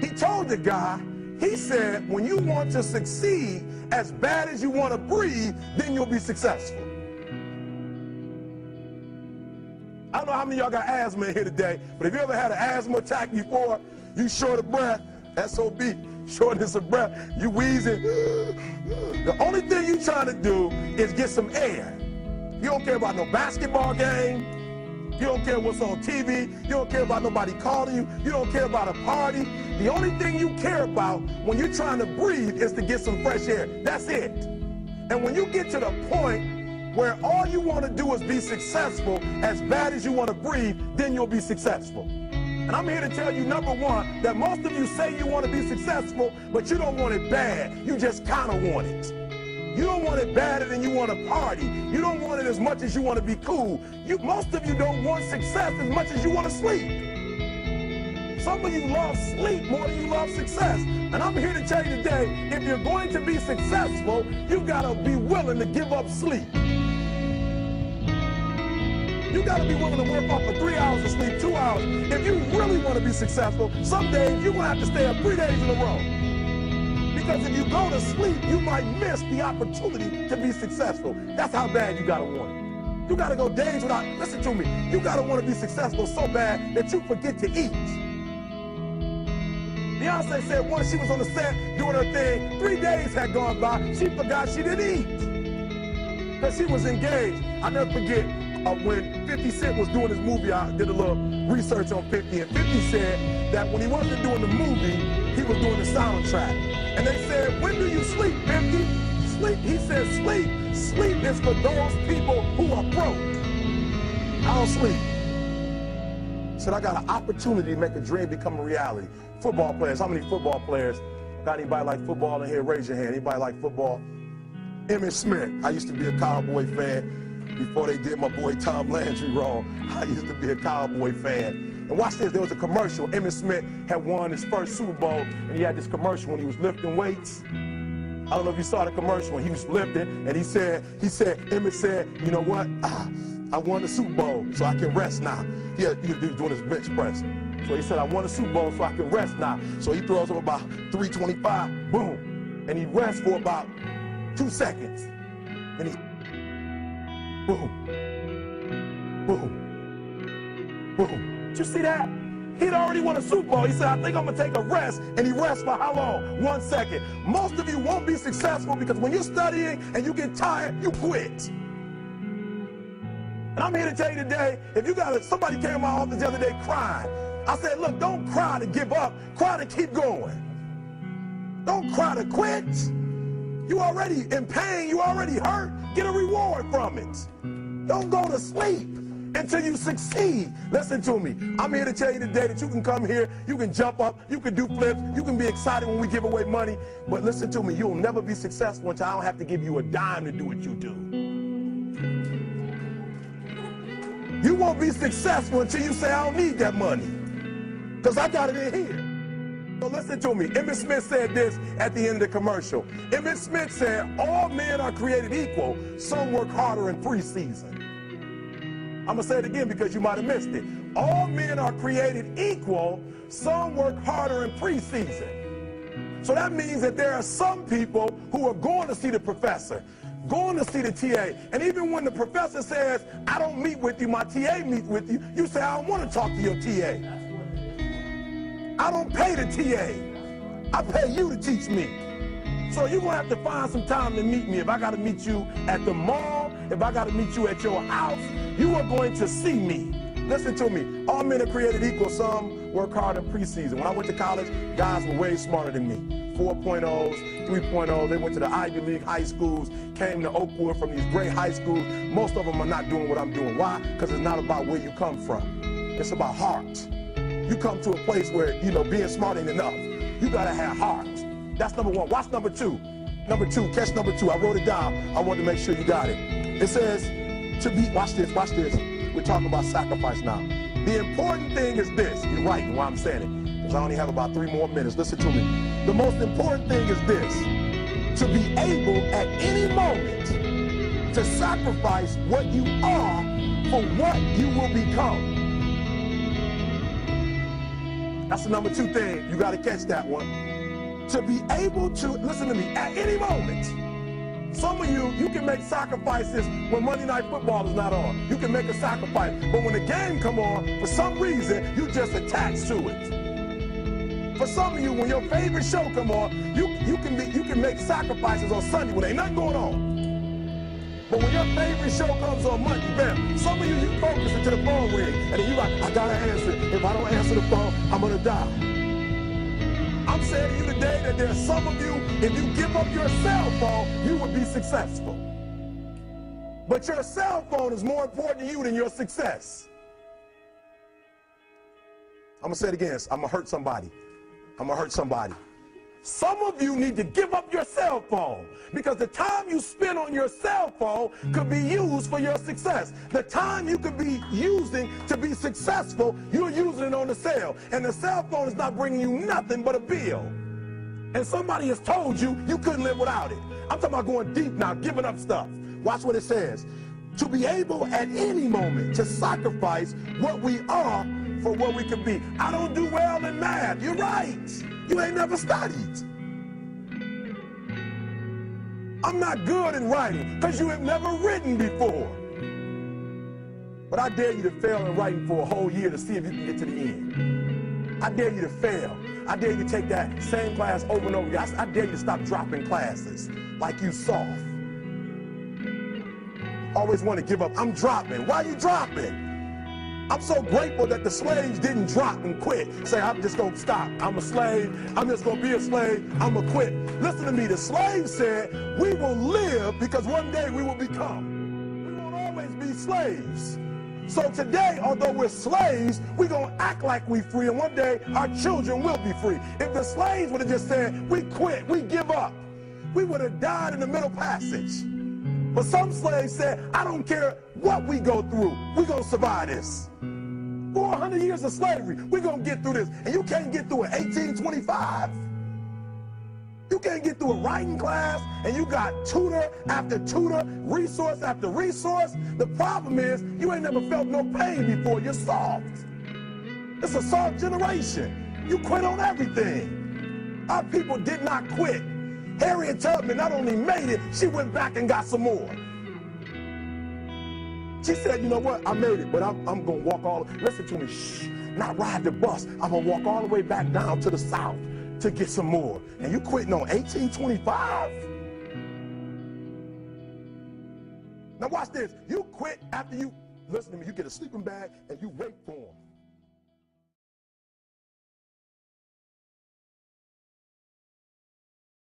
He told the guy, he said, when you want to succeed as bad as you want to breathe, then you'll be successful. I don't know how many of y'all got asthma in here today, but if you ever had an asthma attack before, you short of breath, SOB, shortness of breath, you wheezing. The only thing you trying to do is get some air. You don't care about no basketball game. You don't care what's on TV. You don't care about nobody calling you. You don't care about a party. The only thing you care about when you're trying to breathe is to get some fresh air. That's it. And when you get to the point where all you want to do is be successful as bad as you want to breathe, then you'll be successful. And I'm here to tell you, number one, that most of you say you want to be successful, but you don't want it bad. You just kind of want it. You don't want it badder than you want to party. You don't want it as much as you want to be cool. Most of you don't want success as much as you want to sleep. Some of you love sleep more than you love success. And I'm here to tell you today, if you're going to be successful, you've got to be willing to give up sleep. You got to be willing to work off for 3 hours of sleep, 2 hours. If you really want to be successful, some days you're going to have to stay up 3 days in a row. Because if you go to sleep, you might miss the opportunity to be successful. That's how bad you got to want it. You got to go days without, listen to me, you got to want to be successful so bad that you forget to eat. Beyonce said once she was on the set doing her thing, 3 days had gone by, she forgot she didn't eat. Because she was engaged. I'll never forget when 50 Cent was doing his movie, I did a little research on 50, and 50 said that when he wasn't doing the movie, he was doing the soundtrack. And they said, when do you sleep, 50? Sleep, he said, sleep. Sleep is for those people who are broke. I don't sleep. Said, I got an opportunity to make a dream become a reality. Football players, how many football players? Got anybody like football in here? Raise your hand. Anybody like football? Emmitt Smith. I used to be a Cowboy fan before they did my boy Tom Landry wrong. I used to be a Cowboy fan. And watch this, there was a commercial. Emmitt Smith had won his first Super Bowl, and he had this commercial when he was lifting weights. I don't know if you saw the commercial when he was lifting, and Emmitt said, you know what? I won the Super Bowl, so I can rest now. He was doing his bench press. So he said, I won the Super Bowl, so I can rest now. So he throws up about 325, boom. And he rests for about 2 seconds. And he, boom, boom, boom. Did you see that? He'd already won a Super Bowl. He said, I think I'm going to take a rest. And he rests for how long? 1 second. Most of you won't be successful because when you're studying and you get tired, you quit. And I'm here to tell you today, if you got somebody came to my office the other day crying. I said, look, don't cry to give up. Cry to keep going. Don't cry to quit. You already in pain. You already hurt. Get a reward from it. Don't go to sleep until you succeed. Listen to me. I'm here to tell you today that you can come here, you can jump up, you can do flips, you can be excited when we give away money. But listen to me, you'll never be successful until I don't have to give you a dime to do what you do. You won't be successful until you say, I don't need that money, because I got it in here. So listen to me. Emmitt Smith said this at the end of the commercial. Emmitt Smith said, all men are created equal. Some work harder in preseason. I'm going to say it again because you might have missed it. All men are created equal. Some work harder in preseason. So that means that there are some people who are going to see the professor, going to see the TA. And even when the professor says, I don't meet with you, my TA meets with you, you say, I don't want to talk to your TA. I don't pay the TA. I pay you to teach me. So you're going to have to find some time to meet me. If I got to meet you at the mall, if I got to meet you at your house, you are going to see me. Listen to me. All men are created equal. Some work hard in preseason. When I went to college, guys were way smarter than me. 4.0s, 3.0s. They went to the Ivy League high schools, came to Oakwood from these great high schools. Most of them are not doing what I'm doing. Why? Because it's not about where you come from. It's about heart. You come to a place where, being smart ain't enough. You got to have heart. That's number one. Watch number two. Number two, catch number two. I wrote it down. I wanted to make sure you got it. It says to be, watch this. We're talking about sacrifice now. The important thing is this. You're right in why I'm saying it, because I only have about 3 more minutes. Listen to me. The most important thing is this. To be able at any moment to sacrifice what you are for what you will become. That's the number 2 thing. You got to catch that one. To be able to, listen to me, at any moment, some of you can make sacrifices when Monday Night Football is not on. You can make a sacrifice. But when the game come on, for some reason, you just attach to it. For some of you, when your favorite show come on, you can make sacrifices on Sunday when ain't nothing going on. But when your favorite show comes on Monday, bam, some of you focus until the phone ring, and then you like, I gotta answer it. If I don't answer the phone, I'm gonna die. I'm saying to you today that there's some of you, if you give up your cell phone, you would be successful. But your cell phone is more important to you than your success. I'm gonna say it again. I'm gonna hurt somebody. I'm gonna hurt somebody. Some of you need to give up your cell phone because the time you spend on your cell phone could be used for your success. The time you could be using to be successful, you're using it on the cell. And the cell phone is not bringing you nothing but a bill. And somebody has told you you couldn't live without it. I'm talking about going deep now, giving up stuff. Watch what it says. To be able at any moment to sacrifice what we are for what we could be. I don't do well in math. You're right. You ain't never studied. I'm not good in writing because you have never written before. But I dare you to fail in writing for a whole year to see if you can get to the end. I dare you to fail. I dare you to take that same class over and over again. I dare you to stop dropping classes like you soft. Always want to give up. I'm dropping. Why are you dropping? I'm so grateful that the slaves didn't drop and quit. Say, I'm just going to stop. I'm a slave. I'm just going to be a slave. I'm going to quit. Listen to me. The slaves said, we will live because one day we will become. We won't always be slaves. So today, although we're slaves, we're going to act like we're free. And one day, our children will be free. If the slaves would have just said, we quit, we give up, we would have died in the Middle Passage. But some slaves said, I don't care what we go through. We're going to survive this. 400 years of slavery. We're going to get through this. And you can't get through it 1825. You can't get through a writing class, and you got tutor after tutor, resource after resource. The problem is, you ain't never felt no pain before. You're soft. It's a soft generation. You quit on everything. Our people did not quit. Harriet Tubman not only made it, she went back and got some more. She said, you know what, I made it, but I'm going to walk all, listen to me, shh, not ride the bus. I'm going to walk all the way back down to the South to get some more. And you quitting on 1825? Now watch this. You quit after you, listen to me, you get a sleeping bag and you wait for them.